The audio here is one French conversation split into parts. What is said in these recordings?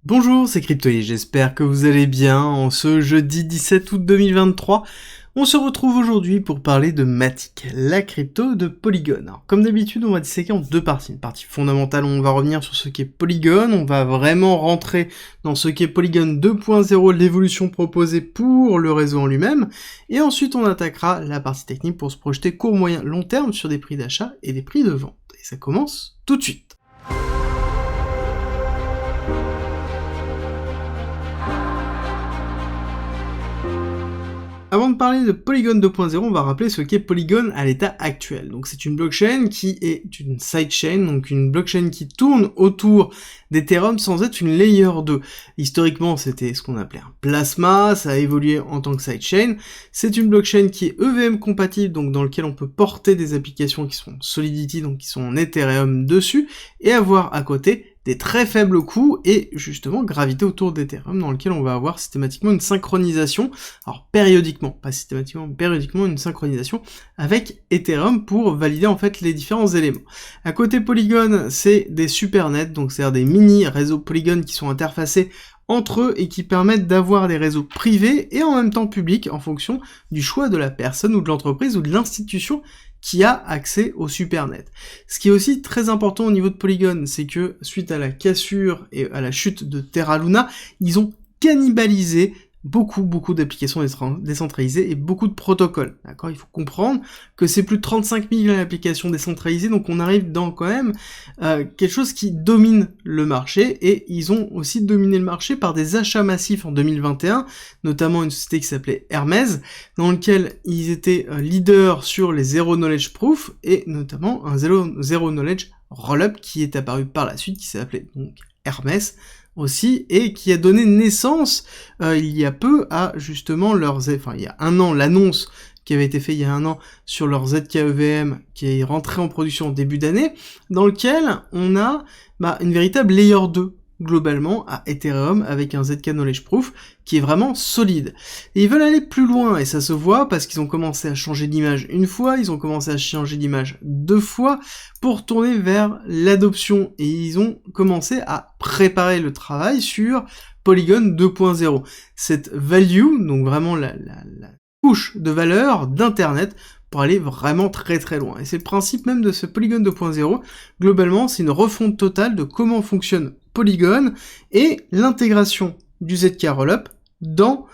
Bonjour, c'est Cryptoly, j'espère que vous allez bien. En ce jeudi 17 août 2023, on se retrouve aujourd'hui pour parler de Matic, la crypto de Polygon. Alors, comme d'habitude, on va disséquer en deux parties. Une partie fondamentale, on va revenir sur ce qu'est Polygon, on va vraiment rentrer dans ce qu'est Polygon 2.0, l'évolution proposée pour le réseau en lui-même, et ensuite on attaquera la partie technique pour se projeter court, moyen, long terme sur des prix d'achat et des prix de vente. Et ça commence tout de suite. Avant de parler de Polygon 2.0, on va rappeler ce qu'est Polygon à l'état actuel. Donc c'est une blockchain qui est une sidechain, donc une blockchain qui tourne autour d'Ethereum sans être une layer 2. Historiquement, c'était ce qu'on appelait un plasma, ça a évolué en tant que sidechain. C'est une blockchain qui est EVM compatible, donc dans lequel on peut porter des applications qui sont Solidity, donc qui sont en Ethereum dessus, et avoir à côté des très faibles coûts et justement graviter autour d'Ethereum dans lequel on va avoir systématiquement une synchronisation, alors périodiquement, pas systématiquement, mais périodiquement une synchronisation avec Ethereum pour valider en fait les différents éléments. À côté Polygon, c'est des supernets, donc c'est-à-dire des mini réseaux Polygon qui sont interfacés entre eux et qui permettent d'avoir des réseaux privés et en même temps publics en fonction du choix de la personne ou de l'entreprise ou de l'institution qui a accès au supernet. Ce qui est aussi très important au niveau de Polygon, c'est que suite à la cassure et à la chute de Terra Luna, ils ont cannibalisé beaucoup d'applications décentralisées et beaucoup de protocoles. D'accord, il faut comprendre que c'est plus de 35 000 applications décentralisées, donc on arrive dans quand même quelque chose qui domine le marché, et ils ont aussi dominé le marché par des achats massifs en 2021, notamment une société qui s'appelait Hermès, dans lequel ils étaient leaders sur les Zero Knowledge Proof, et notamment un Zero Knowledge Rollup qui est apparu par la suite, qui s'appelait donc Hermès, aussi, et qui a donné naissance il y a peu à justement il y a un an, l'annonce qui avait été faite il y a un an sur leur ZKEVM qui est rentré en production au début d'année, dans lequel on a une véritable layer 2 globalement à Ethereum avec un ZK Knowledge Proof qui est vraiment solide. Et ils veulent aller plus loin, et ça se voit parce qu'ils ont commencé à changer d'image une fois, ils ont commencé à changer d'image deux fois pour tourner vers l'adoption, et ils ont commencé à préparer le travail sur Polygon 2.0. Cette value, donc vraiment la couche de valeur d'internet pour aller vraiment très loin. Et c'est le principe même de ce Polygon 2.0. Globalement, c'est une refonte totale de comment fonctionne Polygon et l'intégration du ZK Rollup dans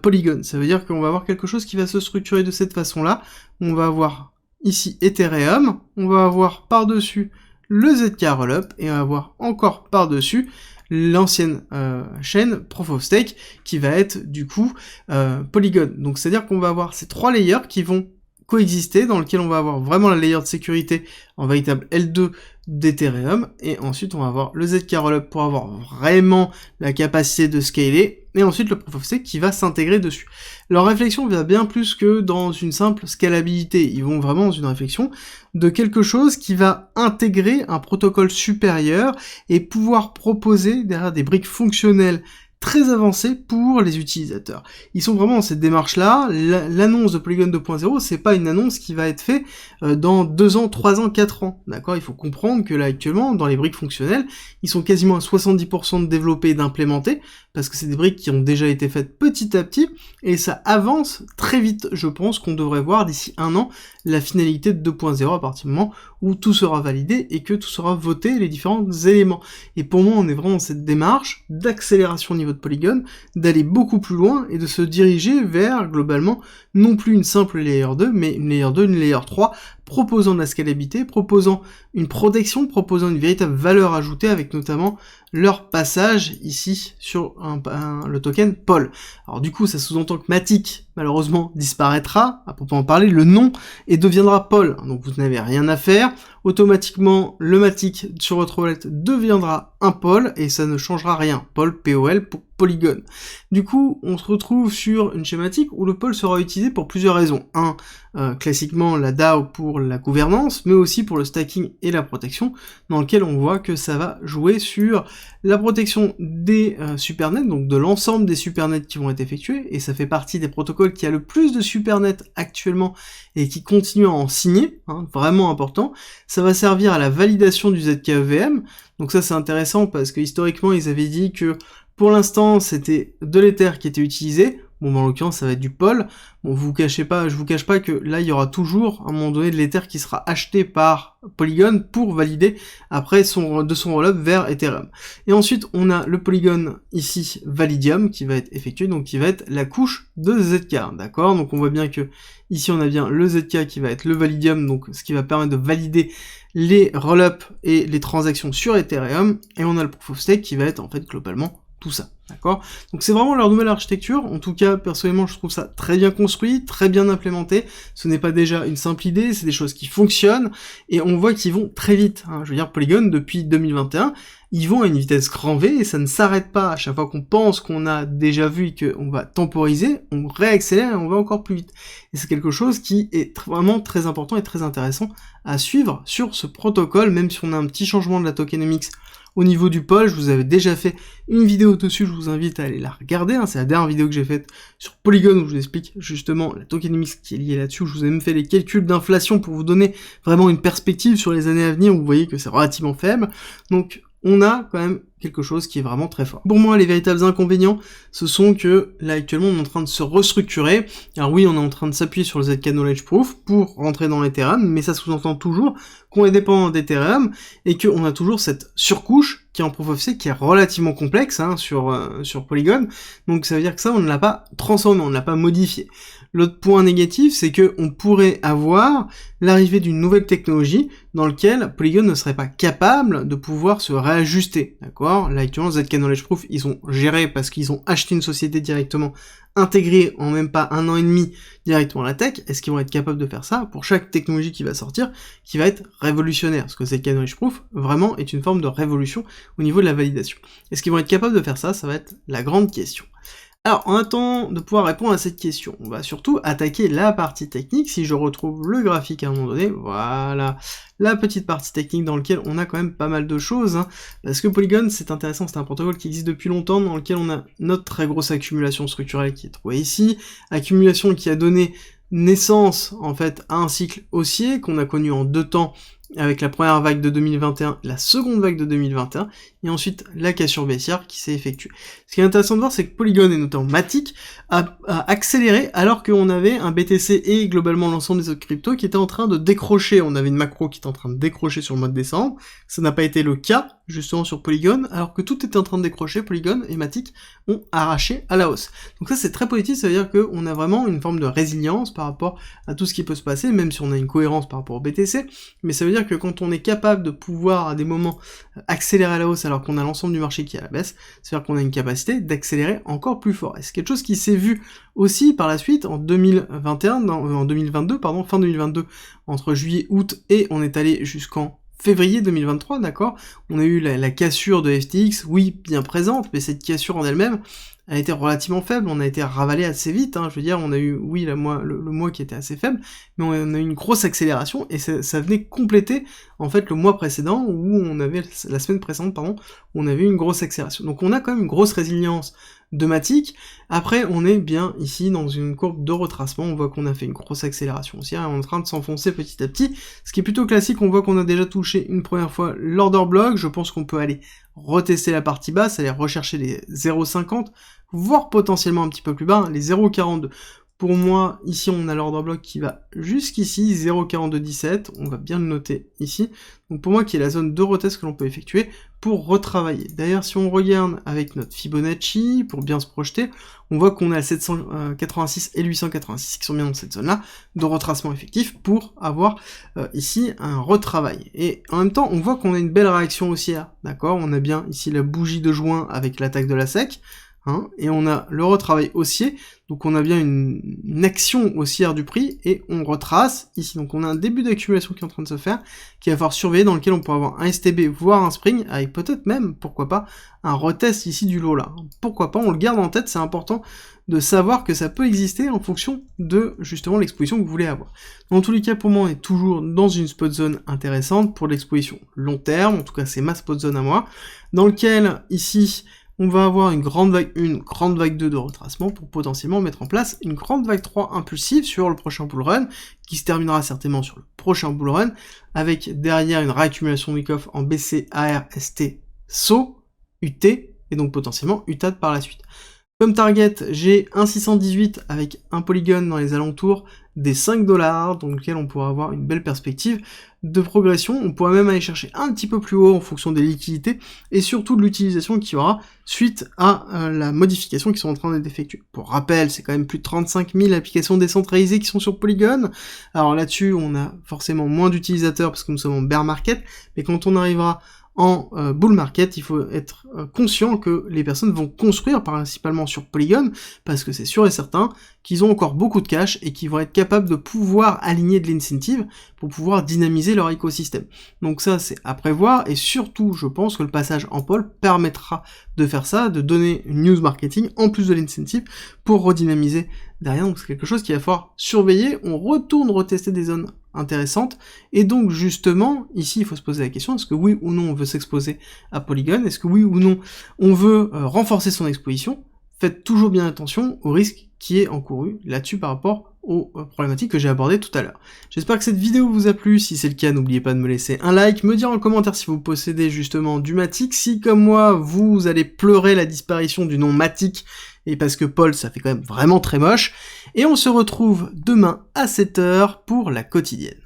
Polygon. Ça veut dire qu'on va avoir quelque chose qui va se structurer de cette façon-là. On va avoir ici Ethereum, on va avoir par-dessus le ZK Rollup, et on va avoir encore par-dessus l'ancienne chaîne Proof of Stake qui va être du coup Polygon. Donc c'est-à-dire qu'on va avoir ces trois layers qui vont coexister, dans lequel on va avoir vraiment la layer de sécurité en véritable L2 d'Ethereum, et ensuite on va avoir le ZK Rollup pour avoir vraiment la capacité de scaler, et ensuite le Proof of Stake qui va s'intégrer dessus. Leur réflexion va bien plus que dans une simple scalabilité, ils vont vraiment dans une réflexion de quelque chose qui va intégrer un protocole supérieur et pouvoir proposer derrière des briques fonctionnelles très avancé pour les utilisateurs. Ils sont vraiment dans cette démarche-là. L'annonce de Polygon 2.0, c'est pas une annonce qui va être faite dans 2 ans, 3 ans, 4 ans. D'accord ? Il faut comprendre que là, actuellement, dans les briques fonctionnelles, ils sont quasiment à 70% de développés et d'implémentés, parce que c'est des briques qui ont déjà été faites petit à petit, et ça avance très vite. Je pense qu'on devrait voir d'ici 1 an la finalité de 2.0 à partir du moment où tout sera validé et que tout sera voté, les différents éléments. Et pour moi, on est vraiment dans cette démarche d'accélération au niveau de Polygon, d'aller beaucoup plus loin et de se diriger vers, globalement, non plus une simple layer 2, mais une layer 2, une layer 3, proposant de la scalabilité, proposant une protection, proposant une véritable valeur ajoutée, avec notamment leur passage ici sur le token POL. Alors du coup, ça sous-entend que Matic, malheureusement, disparaîtra, à proprement parler, le nom, et deviendra POL. Donc vous n'avez rien à faire, automatiquement, le Matic sur votre wallet deviendra un POL, et ça ne changera rien. POL, POL, Polygon. Du coup, on se retrouve sur une schématique où le pôle sera utilisé pour plusieurs raisons. Classiquement la DAO pour la gouvernance, mais aussi pour le stacking et la protection, dans lequel on voit que ça va jouer sur la protection des supernets, donc de l'ensemble des supernets qui vont être effectués, et ça fait partie des protocoles qui a le plus de supernets actuellement et qui continue à en signer, vraiment important. Ça va servir à la validation du ZKEVM, donc ça c'est intéressant parce que historiquement ils avaient dit que pour l'instant c'était de l'Ether qui était utilisé, bon en l'occurrence ça va être du POL, bon je vous cache pas que là il y aura toujours à un moment donné de l'Ether qui sera acheté par Polygon pour valider après de son rollup vers Ethereum. Et ensuite on a le Polygon ici Validium qui va être effectué, donc qui va être la couche de ZK, d'accord? Donc on voit bien que ici on a bien le ZK qui va être le Validium, donc ce qui va permettre de valider les rollups et les transactions sur Ethereum, et on a le Proof of Stake qui va être en fait globalement tout ça, d'accord? Donc c'est vraiment leur nouvelle architecture, en tout cas personnellement je trouve ça très bien construit, très bien implémenté, ce n'est pas déjà une simple idée, c'est des choses qui fonctionnent, et on voit qu'ils vont très vite, je veux dire Polygon depuis 2021, ils vont à une vitesse grand V, et ça ne s'arrête pas, à chaque fois qu'on pense qu'on a déjà vu et qu'on va temporiser, on réaccélère et on va encore plus vite. Et c'est quelque chose qui est vraiment très important et très intéressant à suivre sur ce protocole, même si on a un petit changement de la tokenomics au niveau du pôle. Je vous avais déjà fait une vidéo dessus, je vous invite à aller la regarder, c'est la dernière vidéo que j'ai faite sur Polygon où je vous explique justement la tokenomics qui est liée là-dessus, où je vous ai même fait les calculs d'inflation pour vous donner vraiment une perspective sur les années à venir, où vous voyez que c'est relativement faible, donc on a quand même quelque chose qui est vraiment très fort. Pour moi, les véritables inconvénients, ce sont que, là, actuellement, on est en train de se restructurer. Alors oui, on est en train de s'appuyer sur le ZK Knowledge Proof pour rentrer dans l'Ethereum, mais ça sous-entend toujours qu'on est dépendant d'Ethereum et qu'on a toujours cette surcouche qui est en Proof of Stake, qui est relativement complexe, sur Polygon. Donc ça veut dire que ça, on ne l'a pas transformé, on ne l'a pas modifié. L'autre point négatif, c'est que on pourrait avoir l'arrivée d'une nouvelle technologie dans laquelle Polygon ne serait pas capable de pouvoir se réajuster, d'accord? Là, actuellement, ZK Knowledge Proof, ils ont géré parce qu'ils ont acheté une société directement intégrée en même pas 1 an et demi directement à la tech. Est-ce qu'ils vont être capables de faire ça pour chaque technologie qui va sortir, qui va être révolutionnaire? Parce que ZK Knowledge Proof, vraiment, est une forme de révolution au niveau de la validation. Est-ce qu'ils vont être capables de faire ça? Ça va être la grande question. Alors, en attendant de pouvoir répondre à cette question, on va surtout attaquer la partie technique. Si je retrouve le graphique à un moment donné, voilà, la petite partie technique dans laquelle on a quand même pas mal de choses, parce que Polygon, c'est intéressant, c'est un protocole qui existe depuis longtemps, dans lequel on a notre très grosse accumulation structurelle qui est trouvée ici, accumulation qui a donné naissance, en fait, à un cycle haussier qu'on a connu en 2 temps, avec la première vague de 2021, la seconde vague de 2021, et ensuite la cassure baissière qui s'est effectuée. Ce qui est intéressant de voir, c'est que Polygon, et notamment Matic, a accéléré alors qu'on avait un BTC et globalement l'ensemble des autres cryptos qui étaient en train de décrocher. On avait une macro qui était en train de décrocher sur le mois de décembre, ça n'a pas été le cas, justement sur Polygon, alors que tout était en train de décrocher, Polygon et Matic ont arraché à la hausse. Donc ça c'est très positif, ça veut dire qu'on a vraiment une forme de résilience par rapport à tout ce qui peut se passer, même si on a une cohérence par rapport au BTC, mais ça veut dire que quand on est capable de pouvoir à des moments accélérer à la hausse alors qu'on a l'ensemble du marché qui est à la baisse, c'est-à-dire qu'on a une capacité d'accélérer encore plus fort. Et c'est quelque chose qui s'est vu aussi par la suite en 2022, fin 2022, entre juillet, août, et on est allé jusqu'en février 2023, d'accord? On a eu la cassure de FTX, oui, bien présente, mais cette cassure en elle-même, elle a été relativement faible, on a été ravalé assez vite, je veux dire, on a eu, oui, le mois qui était assez faible, mais on a eu une grosse accélération, et ça venait compléter, en fait, le mois précédent, où on avait, la semaine précédente, pardon, où on avait eu une grosse accélération. Donc on a quand même une grosse résilience de Matic. Après, on est bien ici dans une courbe de retracement, on voit qu'on a fait une grosse accélération aussi, on est en train de s'enfoncer petit à petit, ce qui est plutôt classique, on voit qu'on a déjà touché une première fois l'order block, je pense qu'on peut aller retester la partie basse, aller rechercher les 0,50, voire potentiellement un petit peu plus bas, les 0,42. Pour moi, ici, on a l'order block qui va jusqu'ici, 0,4217, on va bien le noter ici. Donc pour moi, qui est la zone de retest que l'on peut effectuer pour retravailler. D'ailleurs, si on regarde avec notre Fibonacci, pour bien se projeter, on voit qu'on a 786 et 886 qui sont bien dans cette zone-là, de retracement effectif pour avoir ici un retravail. Et en même temps, on voit qu'on a une belle réaction haussière, d'accord? On a bien ici la bougie de juin avec l'attaque de la SEC, hein, et on a le retravail haussier, donc on a bien une action haussière du prix, et on retrace ici, donc on a un début d'accumulation qui est en train de se faire, qui va falloir surveiller, dans lequel on pourra avoir un STB, voire un spring, avec peut-être même, pourquoi pas, un retest ici du lot là. Pourquoi pas, on le garde en tête, c'est important de savoir que ça peut exister en fonction de, justement, l'exposition que vous voulez avoir. Dans tous les cas, pour moi, on est toujours dans une spot zone intéressante pour l'exposition long terme, en tout cas c'est ma spot zone à moi, dans lequel, ici, on va avoir une grande vague 2 de retracement pour potentiellement mettre en place une grande vague 3 impulsive sur le prochain bull run, qui se terminera certainement sur le prochain bull run, avec derrière une réaccumulation week-off en BC, AR, ST, SO, UT, et donc potentiellement UTAD par la suite. Comme target, j'ai un 618 avec un polygone dans les alentours des 5$, dans lequel on pourra avoir une belle perspective de progression. On pourra même aller chercher un petit peu plus haut en fonction des liquidités et surtout de l'utilisation qu'il y aura suite à la modification qui sont en train d'être effectuées. Pour rappel, c'est quand même plus de 35 000 applications décentralisées qui sont sur Polygon. Alors là-dessus, on a forcément moins d'utilisateurs parce que nous sommes en bear market, mais quand on arrivera en bull market, il faut être conscient que les personnes vont construire principalement sur Polygon, parce que c'est sûr et certain qu'ils ont encore beaucoup de cash et qu'ils vont être capables de pouvoir aligner de l'incentive pour pouvoir dynamiser leur écosystème. Donc ça, c'est à prévoir, et surtout, je pense que le passage en pole permettra de faire ça, de donner une news marketing en plus de l'incentive pour redynamiser derrière. Donc c'est quelque chose qu'il va falloir surveiller. On retourne retester des zones intéressantes, et donc justement, ici, il faut se poser la question, est-ce que oui ou non on veut s'exposer à Polygon? Est-ce que oui ou non on veut renforcer son exposition? Faites toujours bien attention au risque qui est encouru là-dessus par rapport aux problématiques que j'ai abordées tout à l'heure. J'espère que cette vidéo vous a plu. Si c'est le cas, n'oubliez pas de me laisser un like, me dire en commentaire si vous possédez justement du Matic, si comme moi vous allez pleurer la disparition du nom Matic, et parce que Paul ça fait quand même vraiment très moche, et on se retrouve demain à 7h pour la quotidienne.